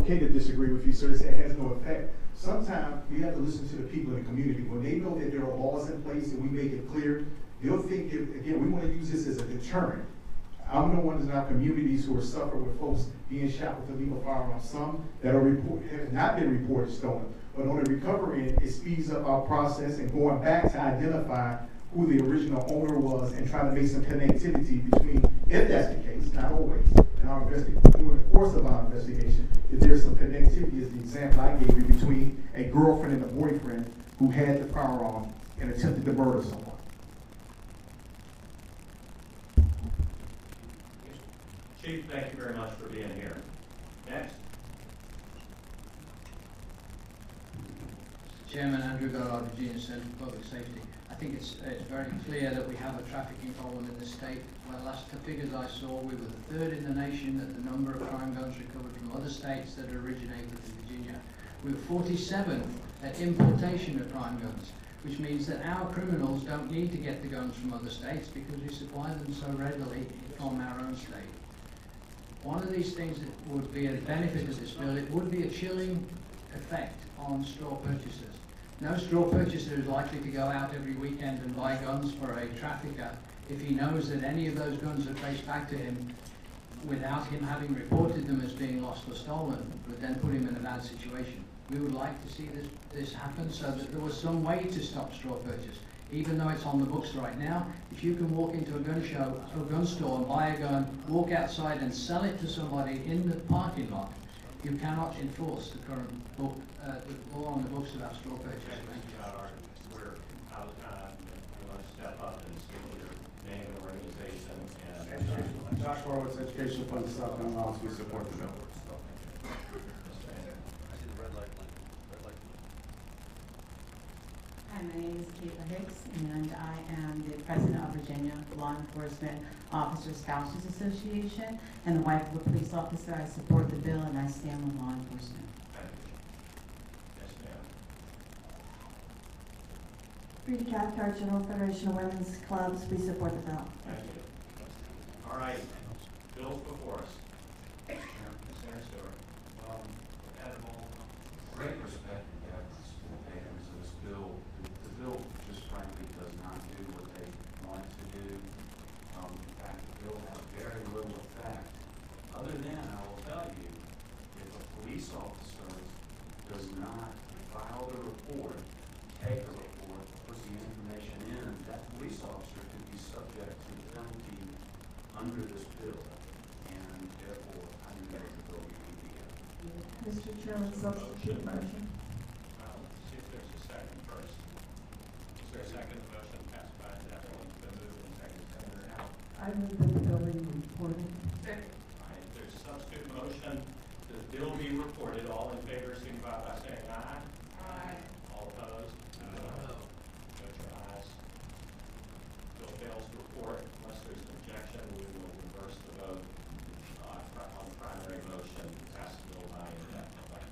okay to disagree with you, sir. It has no effect. Sometimes you have to listen to the people in the community. When they know that there are laws in place and we make it clear, they'll think, again, we want to use this as a deterrent. I'm the ones in our communities who are suffering with folks being shot with illegal firearms. Some that have not been reported stolen. But on the recovery end, it speeds up our process and going back to identify who the original owner was and trying to make some connectivity between, if that's the case, not always, in our during the course of our investigation, if there's some connectivity, as the example I gave you, between a girlfriend and a boyfriend who had the firearm and attempted to murder someone. Chief, thank you very much for being here. Next. Chairman, Andrew Goddard, Virginia Center for Public Safety. I think it's very clear that we have a trafficking problem in this state. Well, last figures I saw, we were the third in the nation at the number of crime guns recovered from other states that originated in Virginia. We were 47th at importation of crime guns, which means that our criminals don't need to get the guns from other states because we supply them so readily from our own state. One of these things that would be a benefit of this bill, it would be a chilling effect on straw purchasers. No straw purchaser is likely to go out every weekend and buy guns for a trafficker if he knows that any of those guns are traced back to him without him having reported them as being lost or stolen, would then put him in a bad situation. We would like to see this happen so that there was some way to stop straw purchase. Even though it's on the books right now, if you can walk into a gun store and buy a gun, walk outside and sell it to somebody in the parking lot, you cannot enforce the current book, the law on the books about straw purchase. Thank you, we're out of time. We want to step up and speak with your name and organization. And Josh Horowitz, Education Fund, South Carolina, we support the bill. Hi, my name is Caitlin Hicks, and I am the president of Virginia Law Enforcement Officers Spouses Association and the wife of a police officer. I support the bill and I stand with law enforcement. Yes, ma'am. Rita Cathcart, General Federation of Women's Clubs. We support the bill. Thank you. All right, bills before us. Senator Stewart. Great respect and deference to the patrons of this bill. The bill just frankly does not do what they want it to do. In fact, the bill has very little effect. Other than, I will tell you, if a police officer does not file the report, take a report, put the information in, that police officer could be subject to penalty under this bill. And therefore, I do that the bill be repealed. Mr. Chairman, substitute motion. See if there's a second first. Is there a second? The motion passed by default. It's been moved and seconded. Senator Howe. I move that the bill be reported. All right, there's a substitute motion. The bill be reported. All in favor, signify by saying aye. Aye. All opposed? No. Vote your ayes. Bill fails to report. Unless there's an objection, we will reverse the vote on the primary motion. Pass the bill by indefinitely.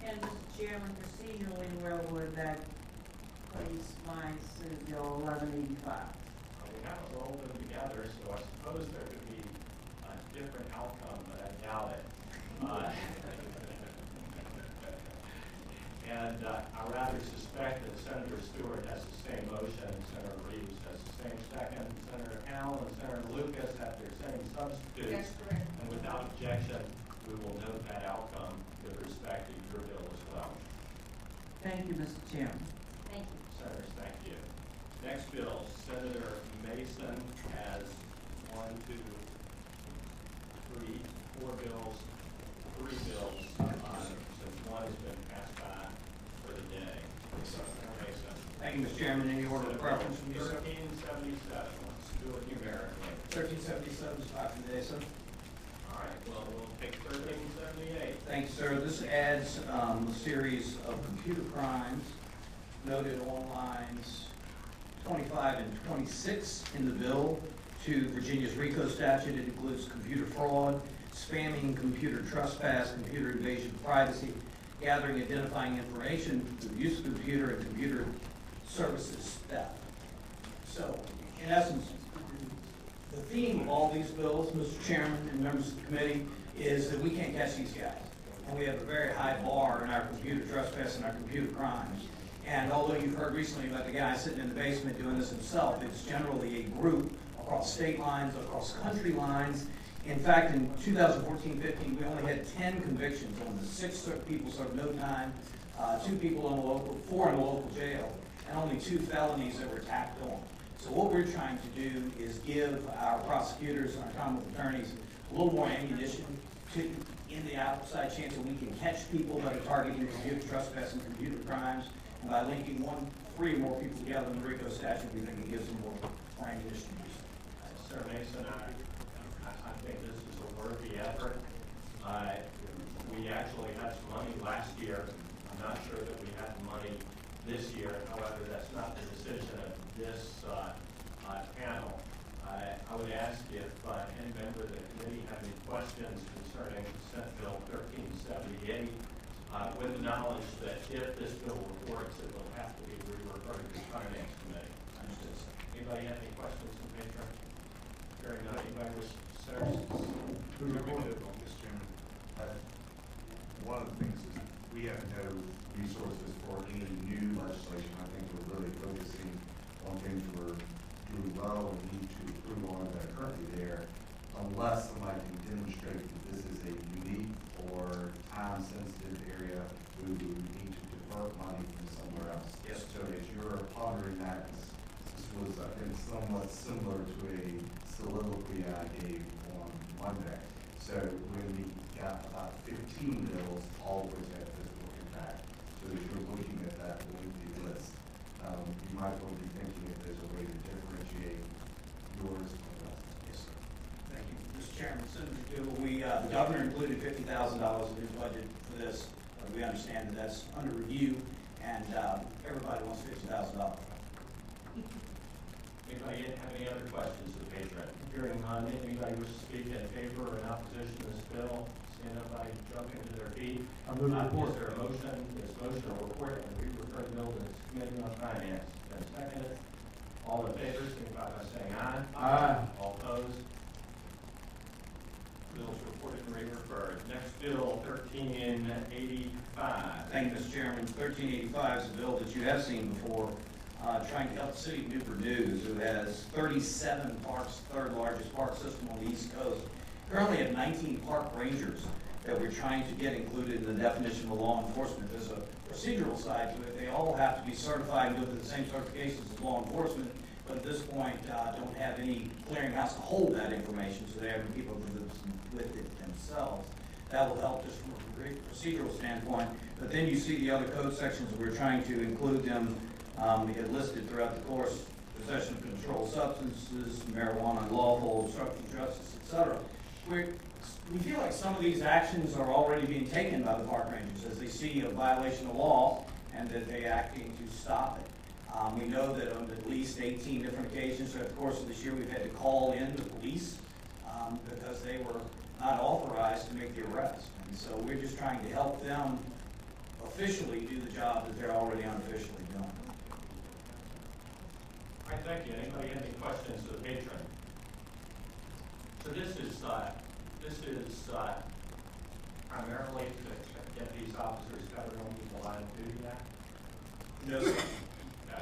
And Mr. Chairman, procedurally, where would that place my Senate Bill 1185? We haven't rolled them together, so I suppose there could be a different outcome, but I doubt it. And I rather suspect that Senator Stewart has the same motion, Senator Reeves has the same second, Senator Howell and Senator Lucas have their same substitutes. That's correct. And without objection, we will note that outcome with respect to your bill as well. Thank you, Mr. Chairman. Thank you. Senators, thank you. Next bill, Senator Mason has 4 bills, 3 bills, since one has been passed by for the day. Senator Mason. Thank you, Mr. Chairman. Any order of preference from you, sir? 1377, let's do it numerically. 1377 is fine today, sir. All right, well, we'll take 1378. Thank you, sir. This adds a series of computer crimes noted on lines 25 and 26 in the bill to Virginia's RICO statute. It includes computer fraud, spamming, computer trespass, computer invasion of privacy, gathering, identifying information through the use of computer and computer services theft. So, in essence, The theme of all these bills, Mr. Chairman and members of the committee, is that we can't catch these guys. And we have a very high bar in our computer trespass and our computer crimes. And although you've heard recently about the guy sitting in the basement doing this himself, it's generally a group across state lines, across country lines. In fact, in 2014-15, we only had 10 convictions on this. 6 people served no time, 4 in a local jail, and only 2 felonies that were tacked on. So what we're trying to do is give our prosecutors and our Commonwealth attorneys a little more ammunition in the outside chance that we can catch people that are targeting computer trespass and computer crimes. And by linking 3 or more people together in the RICO statute, we think it gives them more ammunition to use. Sir Mason, I think this is a worthy effort. We actually had some money last year. I'm not sure that we had the money this year. However, that's not the decision of this panel. I would ask if any member of the committee have any questions concerning Senate Bill 1378, with the knowledge that if this bill reports, it will have to be referred to the Finance Committee. Anybody have any questions from Patron? Hearing none, anybody wish to serve? Mr. Chairman, one of the things is we have no resources for any new legislation. I think we're really focusing on things we're doing well and need to improve on that are currently there, unless somebody can demonstrate that this is a unique or time-sensitive area where we would need to divert money from somewhere else. Yes. So as you're pondering that, this was, I think, somewhat similar to a soliloquy I gave on Monday. So when we got about 15 bills, all of which had physical impact. So as you're looking at that lengthy list, you might well be thinking if there's a way to differentiate yours from the rest. Yes, sir. Thank you. Mr. Chairman, Senator Dewey, the governor included $50,000 in his budget for this. We understand that that's under review, and everybody wants $50,000. Anybody have any other questions of the patron? Hearing none, anybody wish to speak in favor or in opposition to this bill? Stand up by jumping to their feet. I move the report. Is there a motion? This motion will report and re-refer the bill to the Committee on Finance. Been seconded. All in favor, signify by saying aye. Aye. All opposed? Bills reported and re-referred. Next bill, 1385. Thank you, Mr. Chairman. 1385 is a bill that you have seen before, trying to help the city of Newport News, who has 37 parks, third largest park system on the East Coast. Currently have 19 park rangers that we're trying to get included in the definition of law enforcement. There's a procedural side to it. They all have to be certified and go through the same certifications as law enforcement, but at this point don't have any clearinghouse to hold that information, so they have to keep up with it themselves. That will help just from a procedural standpoint. But then you see the other code sections, we're trying to include them listed throughout the course: possession of controlled substances, marijuana unlawful, obstruction of justice, etc. We feel like some of these actions are already being taken by the park rangers as they see a violation of law and that they're acting to stop it. We know that on at least 18 different occasions throughout the course of this year, we've had to call in the police because they were not authorized to make the arrest. And so we're just trying to help them officially do the job that they're already unofficially doing. All right, thank you. Anybody have any questions of the patron? So this is primarily to get these officers covered under the line of duty act? No, sir.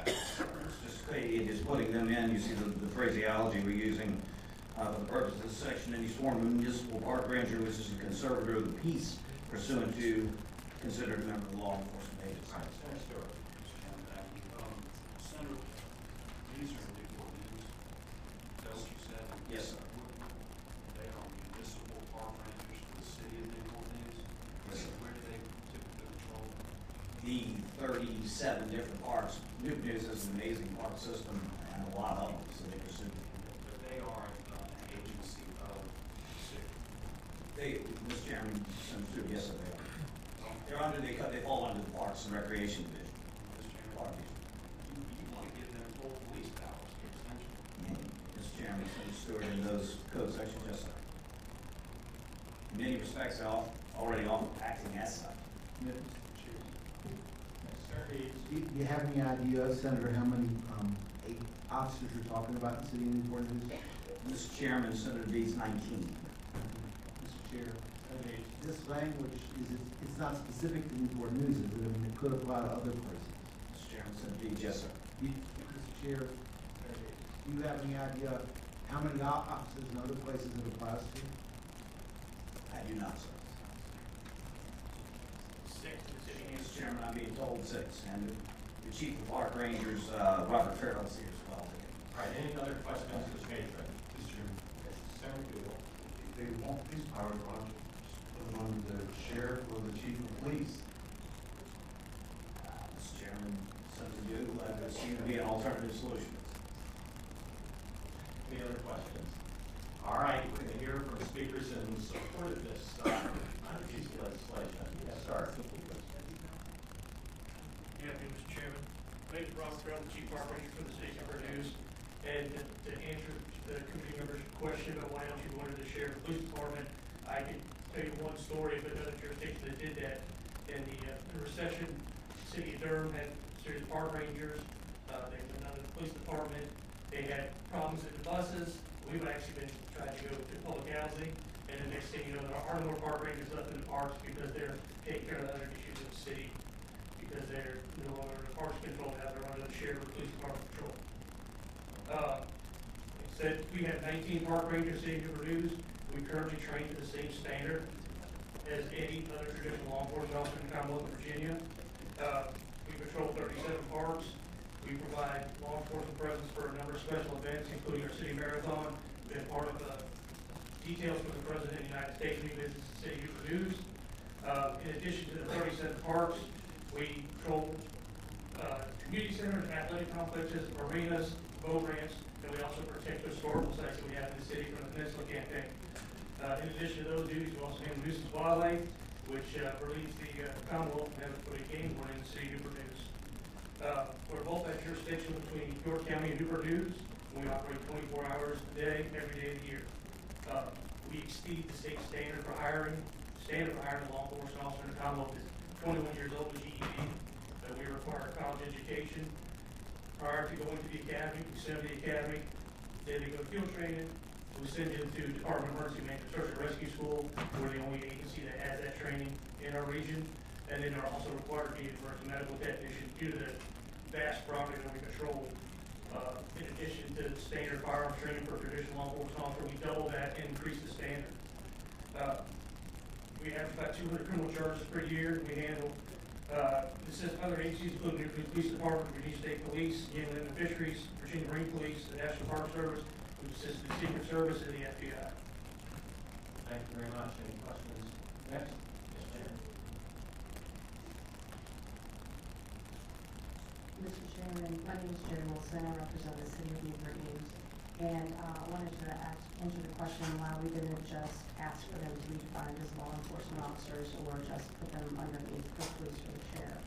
It's just putting them in. You see the phraseology we're using for the purpose of this section. Any sworn municipal park ranger, which is a conservator of the peace, pursuant to considered a member of the law enforcement agency. All right, Senator Stewart. Senator, these are Newport News. Is that what you said? Yes, sir. They are municipal park rangers for the city of Newport News. Yes, sir. Where do they typically patrol? The 37 different parks. Newport News has an amazing park system and a lot of them, so they pursue. But they are an agency of the city. Mr. Chairman, Senator Stewart, yes, sir, they are. They fall under the Parks and Recreation Division. Mr. Chairman, Park you want to give them full police powers, essentially. Mr. Chairman, Senator Stewart, in those code sections, yes, sir. In many respects, they're already acting as such. Yes, sir. Do you have any idea, Senator, how many officers you're talking about in the city of Newport News? Mr. Chairman, Senator Deeds 19. Mr. Chair, this language it's not specific to Newport News, is it? I mean, it could apply to other places. Mr. Chairman, Senator Deeds, yes, sir. Mr. Chair, do you have any idea how many offices in other places it applies to? I do not, sir. 6 in the city. Mr. Chairman, I'm being told 6, and the Chief of Park Rangers, Robert Farrell, is here as well. All right, any other questions, Mr. Major? Mr. Chairman, Senator Goodall. if they want these powers, why don't you just put them on the sheriff or the chief of police? Mr. Chairman, Senator Duke, that seems to be an alternative solution. Any other questions? All right, we're going to hear from speakers in support of this piece of legislation. Yes, sir. Yeah, Mr. Chairman. My name is Robert Farrell, the Chief Park Ranger for the city of Newport News. And to answer the committee member's question about why don't you go into the sheriff police department, I could tell you one story of another jurisdiction that did that. In the recession, the city of Durham had a series of park rangers. They went out of the police department. They had problems with the buses. We've actually been trying to go to public housing. And the next thing you know, there are more park rangers left in the parks because they're taking care of other issues in the city. Because they're no longer under parks control, now they're under the sheriff or police department control. It said we have 19 park rangers in Newport News. We currently train to the same standard as any other traditional law enforcement officer in the Commonwealth of Virginia. We patrol 37 parks. We provide law enforcement presence for a number of special events, including our city marathon. We've been part of details from the President of the United States when he visits the city of Newport News. In addition to the 37 parks, we patrol community centers, athletic complexes, marinas, boat ramps, and we also protect the historical sites that we have in the city from the Peninsula Campaign. In addition to those duties, we also handle nuisance wildlife, which relieves the Commonwealth from having to put a game warden in the city of Newport News. We're both at jurisdiction between York County and Newport News. We operate 24 hours a day, every day of the year. We exceed the state standard for hiring. Standard for hiring a law enforcement officer in the Commonwealth is 21 years old with GED. We require a college education. Prior to going to the academy, we send them to the academy. Then they go to field training. We send them to Department of Emergency Management Search and Rescue School. We're the only agency that has that training in our region. And then they're also required to be an emergency medical technician due to the vast property that we control. In addition to the standard firearms training for a traditional law enforcement officer, we double that and increase the standard. We have about 200 criminal charges per year. We handle other agencies, including the Police Department, Virginia State Police, Inland and Fisheries, Virginia Marine Police, the National Park Service, we assist the Secret Service, and the FBI. Thank you very much. Any questions? Next. Yes, ma'am. Mr. Chairman, my name is Jerry Wilson. I represent the city of Newport News. And I wanted to answer the question why we didn't just ask for them to be defined as law enforcement officers or just put them underneath the police or the sheriff.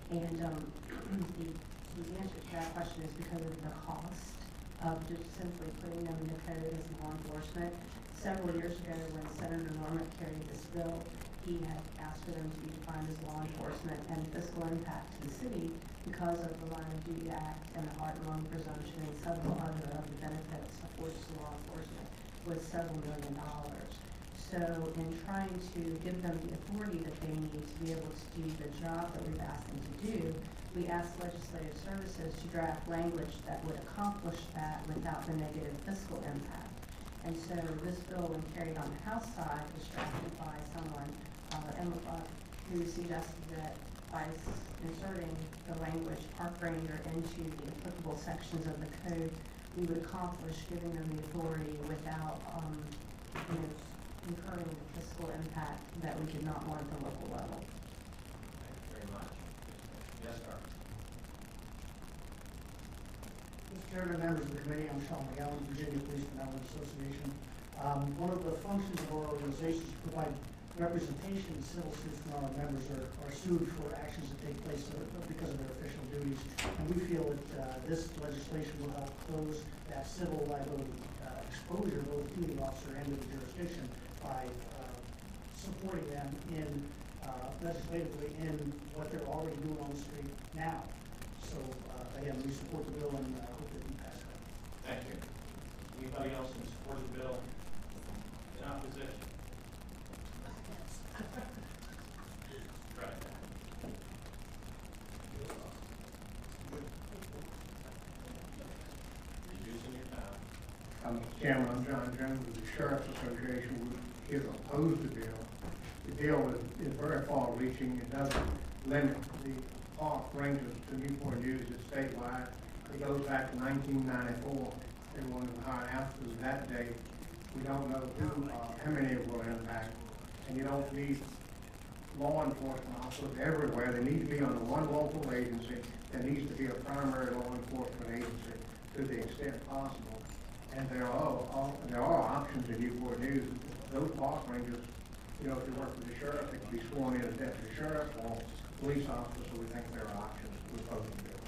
And the answer to that question is because of the cost of just simply putting them in the code as law enforcement. Several years ago, when Senator Norman carried this bill, he had asked for them to be defined as law enforcement, and fiscal impact to the city because of the Line of Duty Act and the heart and lung presumption and several other of the benefits afforded to law enforcement was several $1 million. So in trying to give them the authority that they need to be able to do the job that we've asked them to do, we asked Legislative Services to draft language that would accomplish that without the negative fiscal impact. And so this bill, when carried on the House side, was drafted by someone, Emma Buck, who suggested that by inserting the language park ranger into the applicable sections of the code, we would accomplish giving them the authority without, incurring the fiscal impact that we did not want at the local level. Thank you very much. Yes, sir. Mr. Chairman, members of the committee, I'm Sean McGowan, Virginia Police Benevolent Association. One of the functions of our organization is to provide representation in civil suits when our members are sued for actions that take place because of their official duties. And we feel that this legislation will help close that civil liability exposure both to the officer and to the jurisdiction by supporting them in legislatively in what they're already doing on the street now. So again, we support the bill and hope that we pass it. Thank you. Anybody else in support of the bill? In opposition? Right. Reducing your time. Mr. Chairman, I'm John Jones with the Sheriff's Association. We're here to oppose the bill. The bill is very far-reaching. It doesn't limit the park rangers to Newport News. It's statewide. It goes back to 1994. Everyone who hired after that date. We don't know how many will impact. And you don't need law enforcement officers everywhere. They need to be under one local agency. There needs to be a primary law enforcement agency to the extent possible. And there are options in Newport News. Those park rangers, you know, if you work with the sheriff, they can be sworn in as deputy sheriff or police officer, so we think there are options to oppose the bill.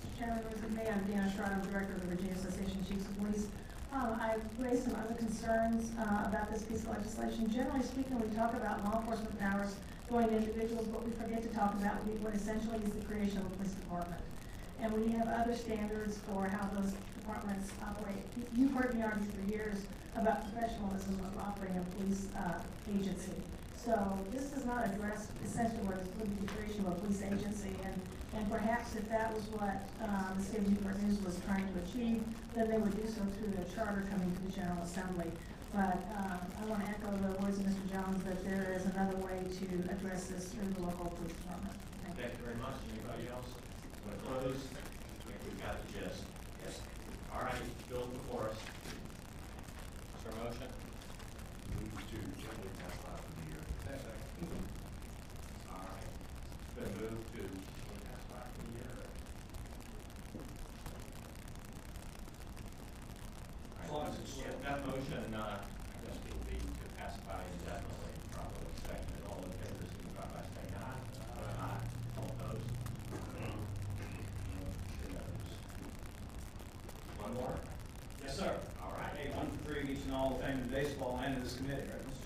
Mr. Chairman, members of the committee, I'm Deanna Schreiber, I'm Director of the Virginia Association of Chiefs of Police. I raised some other concerns about this piece of legislation. Generally speaking, we talk about law enforcement powers going to individuals, but we forget to talk about what essentially is the creation of a police department. And we have other standards for how those departments operate. You've heard me argue for years about professionalism of operating a police agency. So this does not address essentially what is the creation of a police agency, and perhaps if that was what the state of Newport News was trying to achieve, then they would do so through the charter coming to the General Assembly. But I want to echo the words of Mr. Jones that there is another way to address this through the local police department. Thank you very much. Anybody else? Want to close? I think we've got the gist. Yes. All right, bill before us. Is there a motion? Move to gently pass by for the year. All right. It's been moved to pass by for the year. As long as it's- That motion, I guess will be to pass by indefinitely, probably second. All in favor, signify by saying aye. Aye. All opposed? One more? Yes, sir. All right. Hey, one for three, each and all of fame in baseball and in this committee, right, Mr.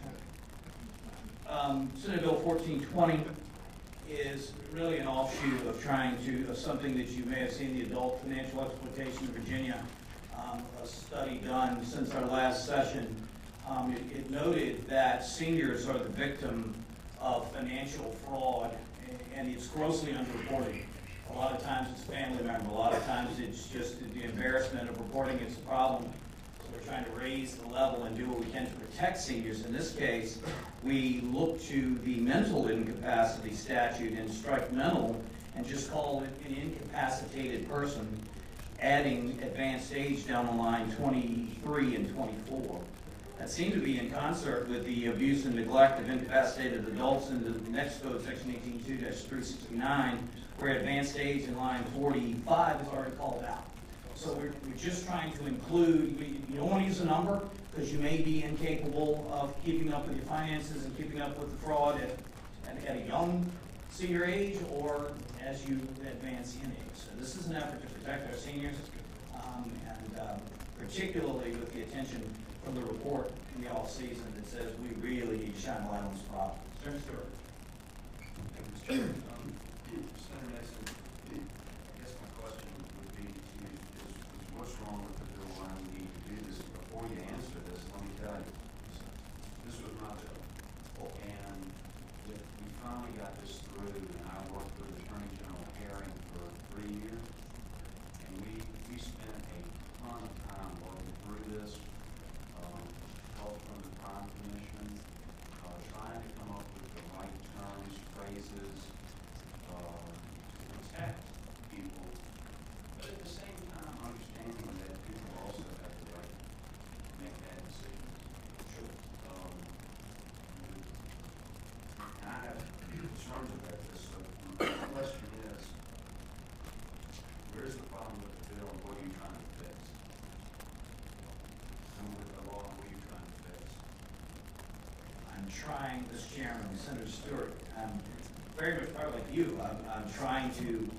Chairman? Senate Bill 1420 is really an offshoot of of something that you may have seen, the Adult Financial Exploitation of Virginia, a study done since our last session. It noted that seniors are the victim of financial fraud, and it's grossly underreported. A lot of times it's a family member, a lot of times it's just the embarrassment of reporting it's a problem. So we're trying to raise the level and do what we can to protect seniors. In this case, we look to the mental incapacity statute and strike mental and just call it an incapacitated person, adding advanced age down the line 23 and 24. That seemed to be in concert with the abuse and neglect of incapacitated adults in the next code, section 18.2-369, where advanced age in line 45 is already called out. So we're just trying to include, you don't want to use a number because you may be incapable of keeping up with your finances and keeping up with the fraud at a young senior age or as you advance in age. So this is an effort to protect our seniors, and particularly with the attention from the report in the off-season that says we really need to shine a light on this problem. Senator Stewart. Senator Nixon, I guess my question would be to you is what's wrong with the bill? Why we need to do this? Before you answer this, let me tell you, this was my bill. And we finally got this through, and I worked with Attorney General Herring for 3 years. And we spent a ton of time working through this, help from the Crime Commission, trying to come up with the right terms, phrases, to protect people, but at the same time understanding that people also have the right to make bad decisions. Sure. And I have concerns about this, so the question is, where's the problem with the bill and what are you trying to fix? And with the law, what are you trying to fix? I'm trying, Mr. Chairman, Senator Stewart, very much probably like you, I'm trying to,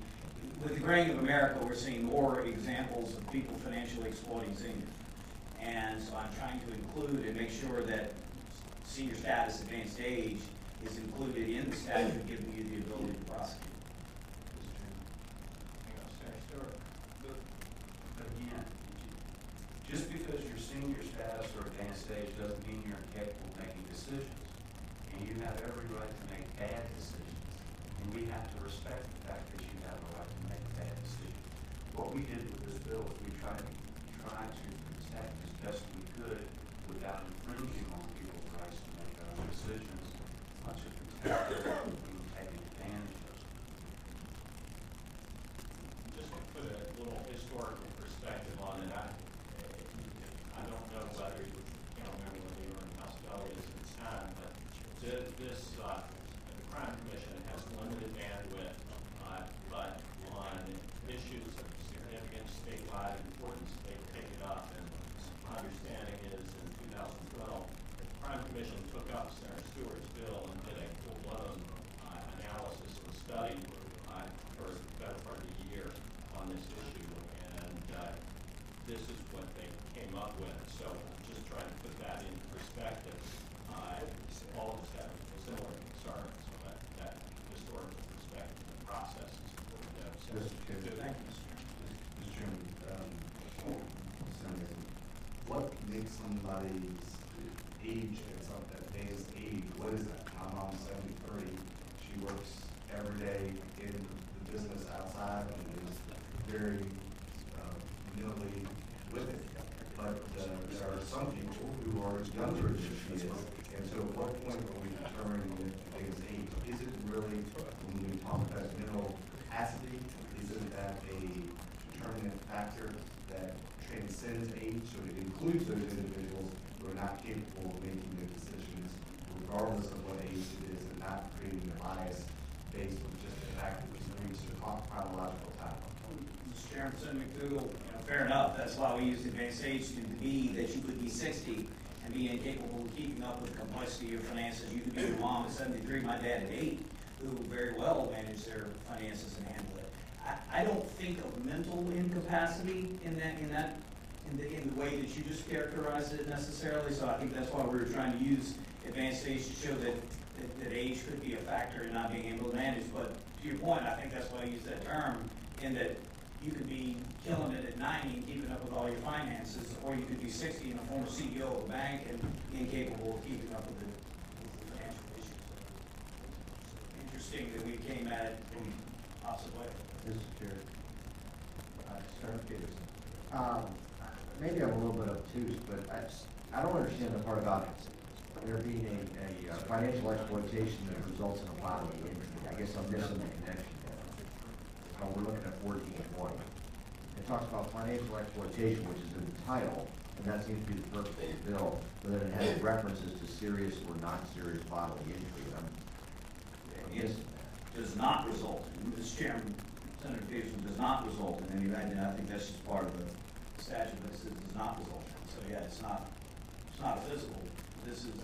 with the graying of America, we're seeing more examples of people financially exploiting seniors. And so I'm trying to include and make sure that senior status, advanced age, is included in the statute, giving you the ability to prosecute. Senator Stewart. But you Just because you're senior status or advanced age doesn't mean you're incapable of making decisions. And you have every right to make bad decisions. And we have to respect the fact that you have a right to make bad decisions. What we did with this bill is we tried to protect as best we could without infringing on people's rights to make their own decisions, much as protect them from being taken advantage of. Just to put a little historical perspective on it, I don't know whether you can't remember whether you were in Australia at the time, but the Crime Commission has limited bandwidth, but on issues of significant statewide importance, they take it up. And my understanding is in 2012, the Crime Commission took up Senator Stewart's bill and did a full-blown analysis or study for the better part of a year on this issue. And this is what they came up with. So just trying to put that in perspective. All of us have similar concerns, but that historical perspective and process is important to have. Thank you, Mr. Chairman. Senator, what makes somebody's age at advanced age? What is that? My mom's 73. She works every day in the business outside and is very mentally with it. But there are some people who are younger than she is. And so at what point are we determining advanced age? Is it really, when we talk about mental capacity, isn't that a determinant factor that transcends age? So it includes those individuals who are not capable of making the decisions regardless of what age it is, and not creating a bias based on just the fact that we've reached a chronological time. Mr. Chairman, Senator McDougal, fair enough. That's why we use advanced age to be that you could be 60 and be incapable of keeping up with the complexity of your finances. You could be your mom at 73, my dad at 8, who very well manage their finances and handle it. I don't think of mental incapacity in the way that you just characterized it necessarily. So I think that's why we were trying to use advanced age to show that age could be a factor in not being able to manage. But to your point, I think that's why I use that term, in that you could be killing it at 90 and keeping up with all your finances, or you could be 60 and a former CEO of a bank and incapable of keeping up with the financial issues. Interesting that we came at it from opposite way. Mr. Chair. Senator Peterson. Maybe I'm a little bit obtuse, but I don't understand the part about there being a financial exploitation that results in a bodily injury. I guess I'm missing the connection there. We're looking at 14.1. It talks about financial exploitation, which is in the title, and that seems to be the purpose of the bill, but then it has references to serious or not serious bodily injury. It does not result in, Mr. Chairman, Senator Peterson, does not result in any, and I think that's just part of the statute, but it says does not result in. So yeah, it's not a physical. This is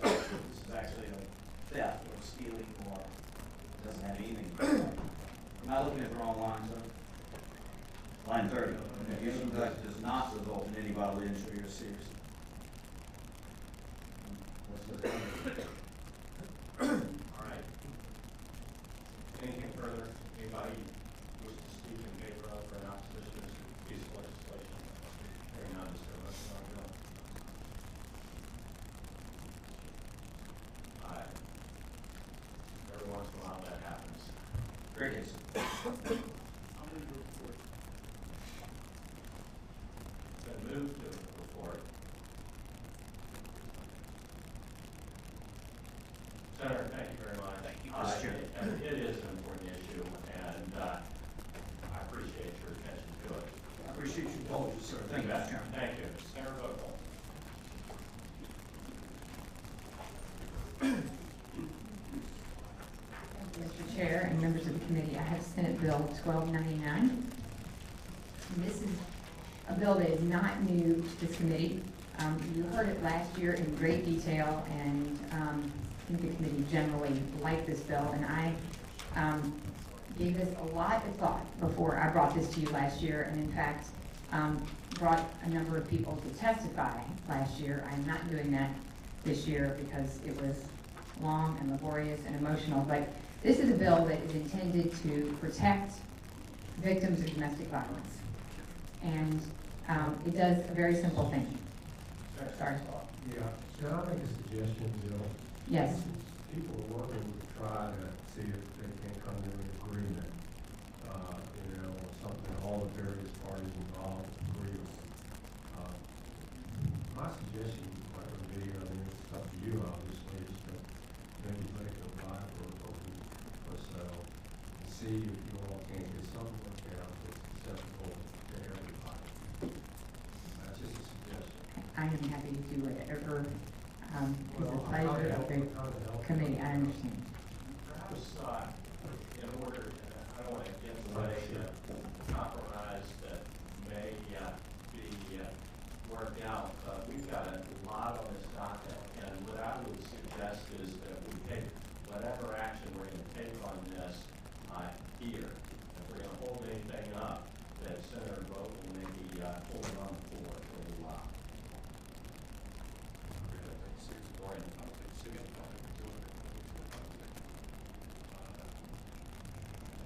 actually a theft or stealing, or it doesn't have anything. Am I looking at the wrong line, sir? Line 30. Abuse of neglect does not result in any bodily injury or serious. All right. Anything further? Anybody wish to speak in favor of or in opposition to this piece of legislation? Hearing none, is there a motion on the bill? Every once in a while that happens. Great case. I'll move to report. It's been moved to report. Senator, thank you very much. Thank you, Mr. Chairman. It is an important issue, and I appreciate your attention to it. I appreciate your indulgence, sir. Thank you, Mr. Chairman. Thank you. Senator Vogel. Mr. Chair and members of the committee, I have Senate Bill 1299. And this is a bill that is not new to this committee. You heard it last year in great detail, and I think the committee generally liked this bill, and I gave this a lot of thought before I brought this to you last year, and in fact, brought a number of people to testify last year. I'm not doing that this year because it was long and laborious and emotional, but this is a bill that is intended to protect victims of domestic violence. And It does a very simple thing. Sorry. Yeah, can I make a suggestion, Bill? Yes. People are working to try to see if they can come to an agreement, on something all the various parties involved agree on. My suggestion might be, it's up to you, obviously, is to maybe let it go by for a week or so, and see if you all can get something worked out that's acceptable to everybody. That's just a suggestion. I am happy to do whatever is the pleasure of the committee. I understand. Perhaps, in order, I don't want to get in the way of compromise that may be worked out, but we've got a lot on this docket, and what I would suggest is that we take whatever action we're going to take on this here. If we're going to hold anything up, that Senator Vogt will maybe hold it on the floor for a little while.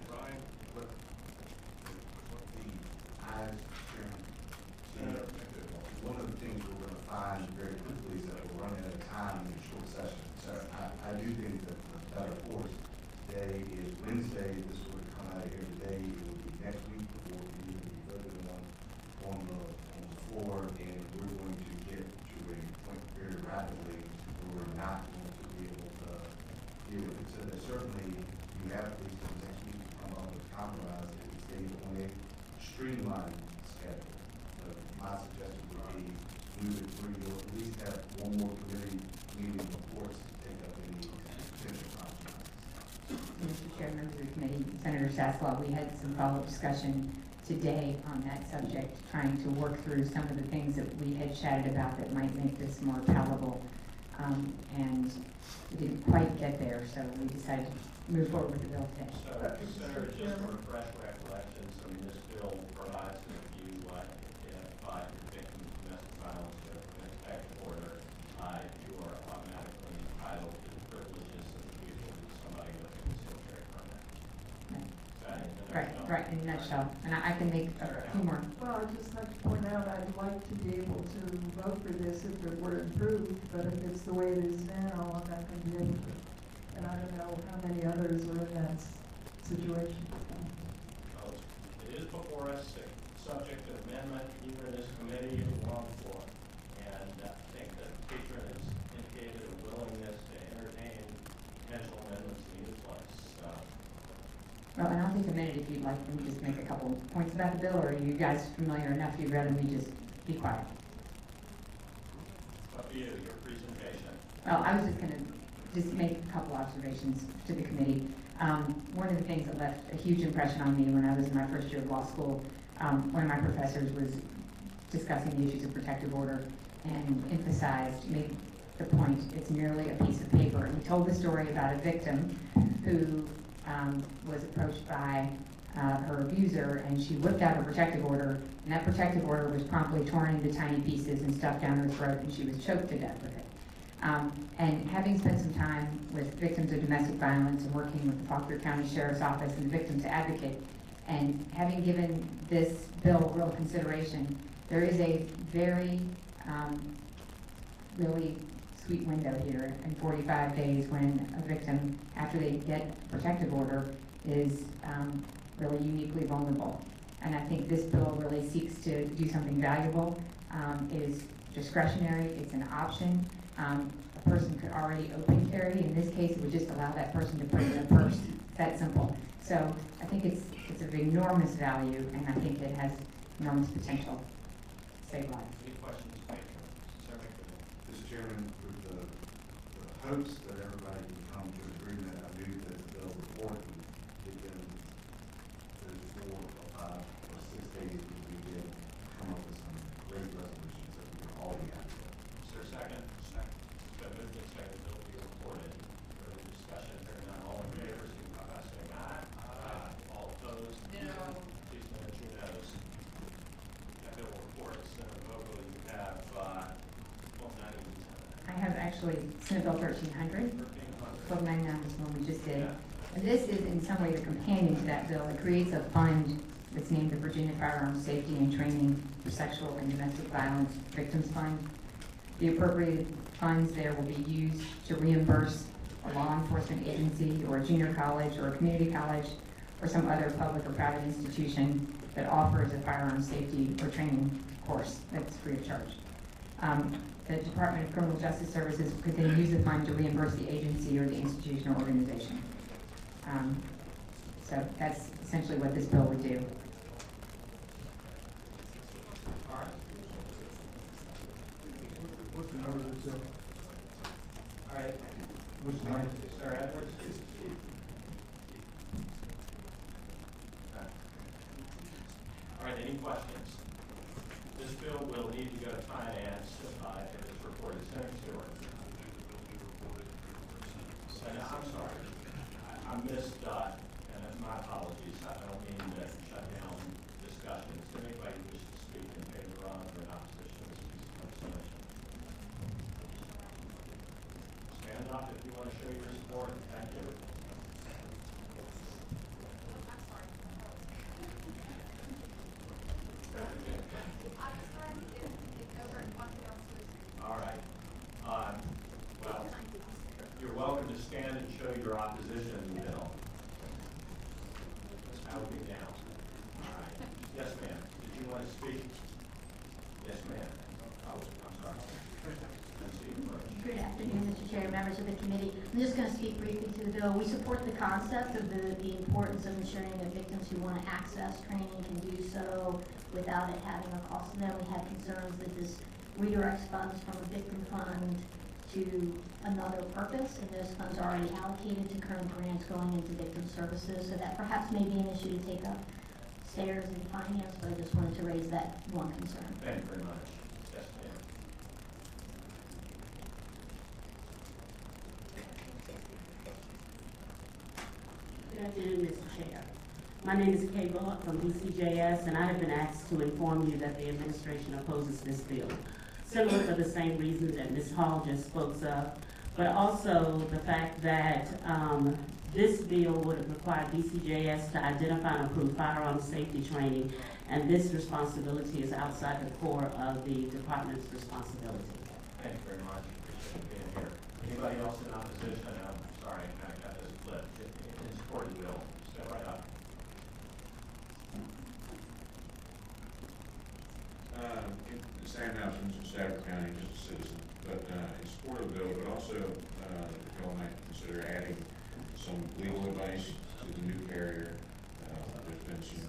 Brian, what one of the things we're going to find very quickly is that we're running out of time in a short session. So I do think that the better course today is Wednesday. This would come out of here today. It will be next week before we even be voted on the floor, and we're going to get to a point very rapidly where we're not going to be able to deal with it. So that certainly you have at least until next week to come up with a compromise that we stay on a streamlined schedule. So my suggestion would be move it through, you'll at least have one more committee meeting before to take up any potential compromise. Mr. Chair, members of the committee, Senator Sasslaw, we had some follow-up discussion today on that subject, trying to work through some of the things that we had chatted about that might make this more palatable. And we didn't quite get there, so we decided to move forward with the bill today. So, Senator, just for fresh recollections, I mean, this bill provides that if you identify your victim of domestic violence with an executive order, you are automatically entitled to the privileges of the usual to somebody with a concealed carry permit. Right, in a nutshell. And I can make a few more. Well, I'd just like to point out, I'd like to be able to vote for this if it were improved, but if it's the way it is now, I'm not going to be able to. And I don't know how many others are in that situation. Well, it is before us, subject to amendment, either in this committee or on the floor. And I think that the patron has indicated a willingness to entertain potential amendments in either place. Well, and I'll take a minute if you'd like me to just make a couple points about the bill, or are you guys familiar enough you'd rather me just be quiet? Up to you, your presentation. Well, I was just going to just make a couple observations to the committee. One of the things that left a huge impression on me when I was in my first year of law school, one of my professors was discussing the issues of protective order and made the point it's merely a piece of paper. And he told the story about a victim who was approached by her abuser, and she whipped out her protective order, and that protective order was promptly torn into tiny pieces and stuffed down her throat, and she was choked to death with it. And having spent some time with victims of domestic violence and working with the Fauquier County Sheriff's Office and the Victims Advocate, and having given this bill real consideration, there is a very really sweet window here in 45 days when a victim, after they get a protective order, is really uniquely vulnerable. And I think this bill really seeks to do something valuable. It is discretionary, it's an option. A person could already open carry. In this case, it would just allow that person to put it in a purse. It's that simple. So I think it's of enormous value, and I think it has enormous potential to save lives. Any questions, Mr. Chairman, with the hopes that everybody can come to an agreement, I move that the bill report and get them those 4 or 5 or 6 days that we did come up with some great resolutions that we can all be happy with. Is there a second? Second. So moved and seconded, bill be reported. Further discussion, hearing none, all in favor, signify by saying aye. Aye. All opposed? No. Please limit your noes. That bill report, Senator Vogel, you have, I have actually Senate Bill 1300. 1299 is the one we just did. And this is in some way the companion to that bill. It creates a fund It's named the Virginia Firearms Safety and Training for Sexual and Domestic Violence Victims Fund. The appropriated funds there will be used to reimburse a law enforcement agency or a junior college or a community college or some other public or private institution that offers a firearms safety or training course that's free of charge. The Department of Criminal Justice Services could then use the fund to reimburse the agency or the institution or organization. So that's essentially what this bill would do. All right. What's the number of this bill? All right. What's the number? Sarah Edwards? All right, any questions? This bill will need to go to finance if it's reported sent to it. And I'm sorry, I missed, and that's my apologies, I don't mean to shut down discussions. Is there anybody who wishes to speak in favor of or in opposition to this piece of legislation? Stand up if you want to show your support. Thank you. All right. Well, you're welcome to stand and show your opposition to the bill. That would be down. All right. Yes, ma'am. Did you want to speak? Yes, ma'am. Oh, I'm sorry. Let's see you first. Good afternoon, Mr. Chair, members of the committee. I'm just going to speak briefly to the bill. We support the concept of the importance of ensuring that victims who want to access training can do so without it having a cost to them. We had concerns that this redirects funds from a victim fund to another purpose, and those funds are already allocated to current grants going into victim services, so that perhaps may be an issue to take up stairs in finance, but I just wanted to raise that one concern. Thank you very much. Yes, ma'am. Good afternoon, Mr. Chair. My name is Kay Bullock from BCJS, and I have been asked to inform you that the administration opposes this bill, similar for the same reasons that Ms. Hall just spoke of, but also the fact that this bill would have required BCJS to identify and approve firearms safety training, and this responsibility is outside the core of the department's responsibility. Thank you very much. Appreciate you being here. Anybody else in opposition? I'm sorry, I got this flipped. In support of the bill, step right up. Sam Nelson, from Stafford County, just a citizen, but in support of the bill, but also the bill might consider adding some legal advice to the new carrier. There's been some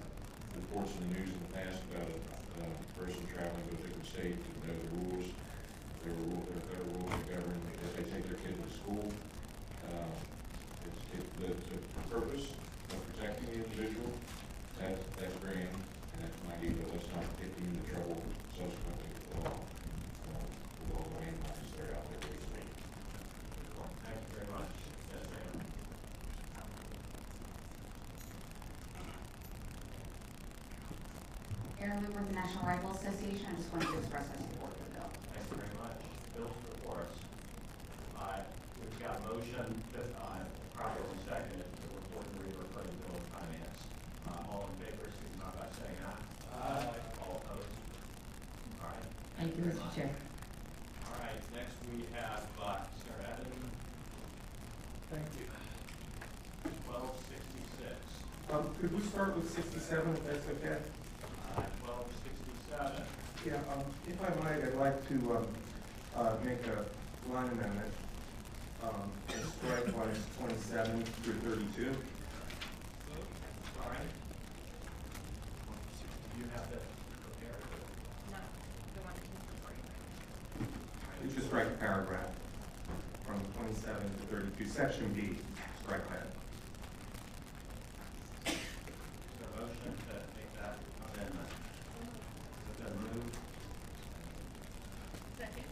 reports in the news in the past about a person traveling to a different state to know the rules. There are federal rules that govern if they take their kid to school. The purpose of protecting the individual, that's grand, and that's mighty, but let's not get them into trouble subsequently with the law. With all the landmines that are out there. Thank you very much. Yes, ma'am. Erin Luber, the National Rifle Association. I just wanted to express our support for the bill. Thank you very much. Bill's before us. We've got a motion that properly seconded to report and refer to bill of finance. All in favor, signify by saying aye. Aye. All opposed? All right. Thank you, Mr. Chair. All right, next we have Sarah Evans. Thank you. 1266. Could we start with 67, if that's okay? 1267. Yeah, if I might, I'd like to make a line amendment and strike lines 27 through 32. All right. Do you have that prepared? No, the one You just strike a paragraph from 27 to 32, section B, strike that. Is there a motion to make that amendment? Has it been moved? Second.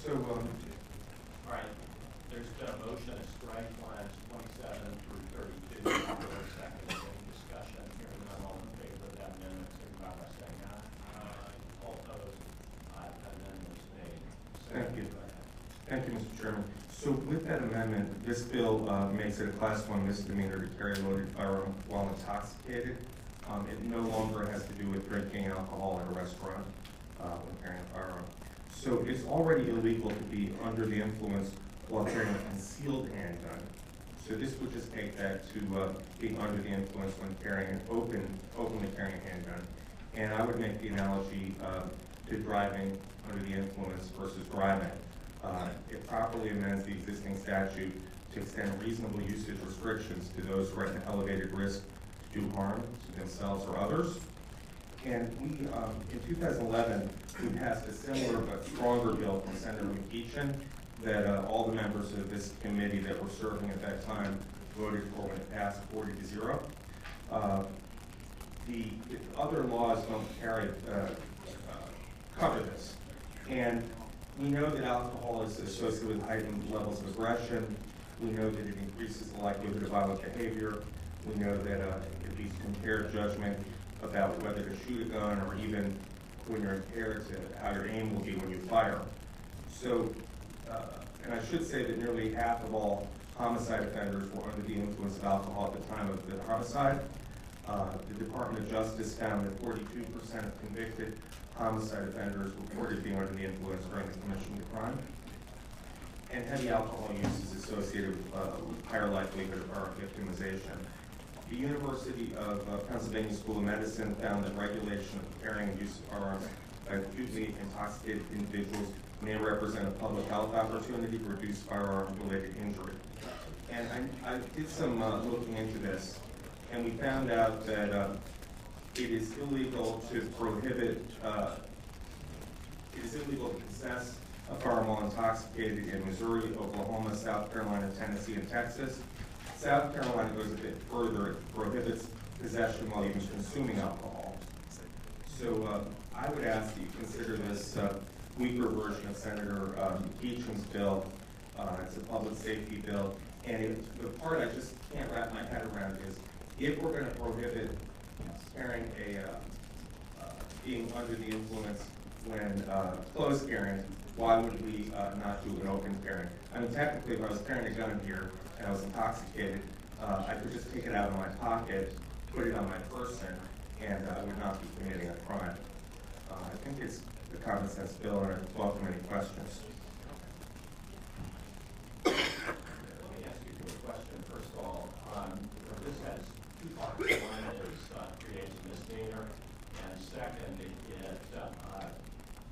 So, All right, there's been a motion to strike lines 27 through 32. Second, any discussion? Hearing none, all in favor of that amendment, signify by saying aye. All opposed, amendments made. Thank you. Go ahead. Thank you, Mr. Chairman. So with that amendment, this bill makes it a Class 1 misdemeanor to carry a loaded firearm while intoxicated. It no longer has to do with drinking alcohol at a restaurant when carrying a firearm. So it's already illegal to be under the influence while carrying a concealed handgun. So this would just take that to being under the influence when carrying openly carrying a handgun. And I would make the analogy to driving under the influence versus driving. It properly amends the existing statute to extend reasonable usage restrictions to those who are at an elevated risk to do harm to themselves or others. And we, in 2011, we passed a similar but stronger bill from Senator McEachin that all the members of this committee that were serving at that time voted for when it passed 40-0. The other laws don't cover this. And we know that alcohol is associated with heightened levels of aggression. We know that it increases the likelihood of violent behavior. We know that it leads to impaired judgment about whether to shoot a gun, or even when you're impaired to how your aim will be when you fire. So, and I should say that nearly half of all homicide offenders were under the influence of alcohol at the time of the homicide. The Department of Justice found that 42% of convicted homicide offenders reported being under the influence during the commission of the crime. And heavy alcohol use is associated with higher likelihood of victimization. The University of Pennsylvania School of Medicine found that regulation of carrying and use of firearms by acutely intoxicated individuals may represent a public health opportunity to reduce firearm-related injury. And I did some looking into this, and we found out that it is illegal to prohibit, it is illegal to possess a firearm while intoxicated in Missouri, Oklahoma, South Carolina, Tennessee, and Texas. South Carolina goes a bit further. It prohibits possession while even consuming alcohol. So I would ask that you consider this weaker version of Senator McEachin's bill. It's a public safety bill. And the part I just can't wrap my head around is, if we're going to prohibit carrying being under the influence when closed carrying, why would we not do an open carrying? I mean, technically, if I was carrying a gun here and I was intoxicated, I could just take it out of my pocket, put it on my person, and I would not be committing a crime. I think it's a common sense bill, and I welcome any questions. Let me ask you a question, first of all. This has two parts. One is creates a misdemeanor, and second, it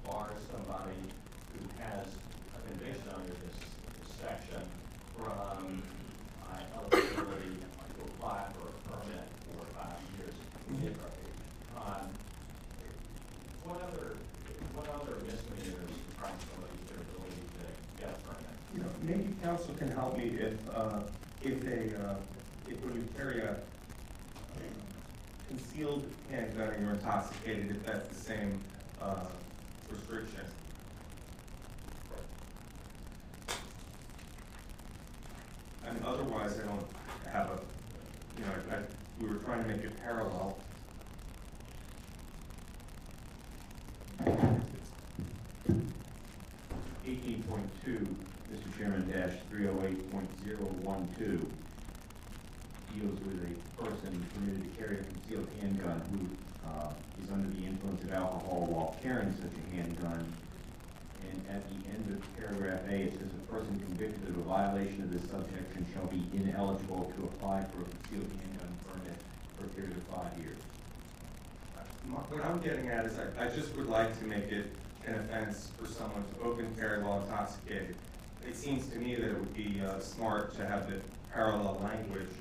bars somebody who has a conviction under this section from eligibility to apply for a permit for 5 years. What other misdemeanors deprive somebody of their ability to get a permit? You know, maybe council can help me if when you carry a concealed handgun and you're intoxicated, if that's the same restriction. I mean, otherwise, I don't have a, you know, we were trying to make it parallel. Mr. Chairman, -308.012 deals with a person permitted to carry a concealed handgun who is under the influence of alcohol while carrying such a handgun. And at the end of paragraph A, it says a person convicted of a violation of this subsection shall be ineligible to apply for a concealed handgun permit for a period of 5 years. What I'm getting at is I just would like to make it an offense for someone to open carry while intoxicated. It seems to me that it would be smart to have the parallel language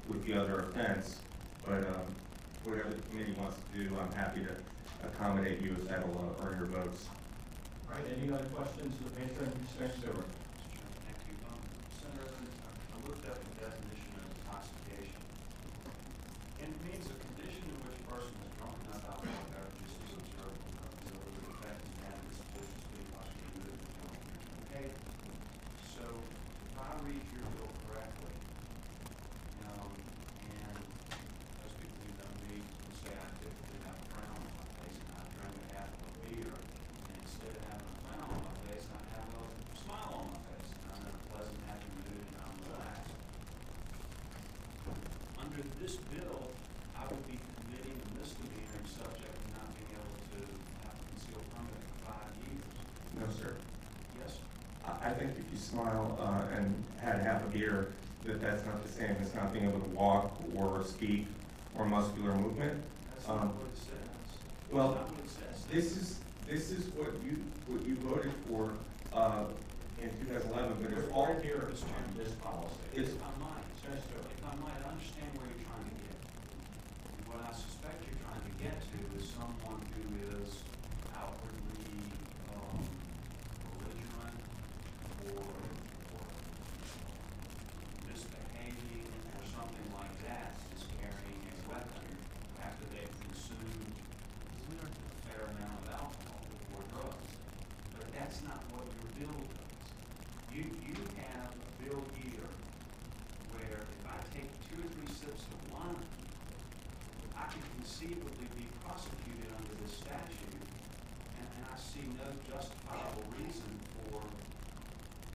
with the other offense, but whatever the committee wants to do, I'm happy to accommodate you if that'll earn your votes. All right, any other questions of the patron? Mr. Stewart. Thank you. Senator Evans, I looked up the definition of intoxication. And it means a condition in which a person is drunk enough alcohol beverages is observed so it would affect his manner, disposition, speed, posture, mood, and okay. So if I read your bill correctly, and most people who know me will say I typically have a frown on my I think if you smile and had half a beer, that's not the same as not being able to walk or speak or muscular movement. That's not what it says. Well, That's not what it says. this is what you voted for in 2011, but it's all Right here, Mr. Chairman, this policy. It's- If I might understand where you're trying to get. And what I suspect you're trying to get to is someone who is outwardly belligerent or misbehaving or something like that is carrying a weapon after they've consumed a fair amount of alcohol or drugs. But that's not what your bill does. You have a bill here where if I take 2 or 3 sips of wine, I can conceivably be prosecuted under this statute, and I see no justifiable reason for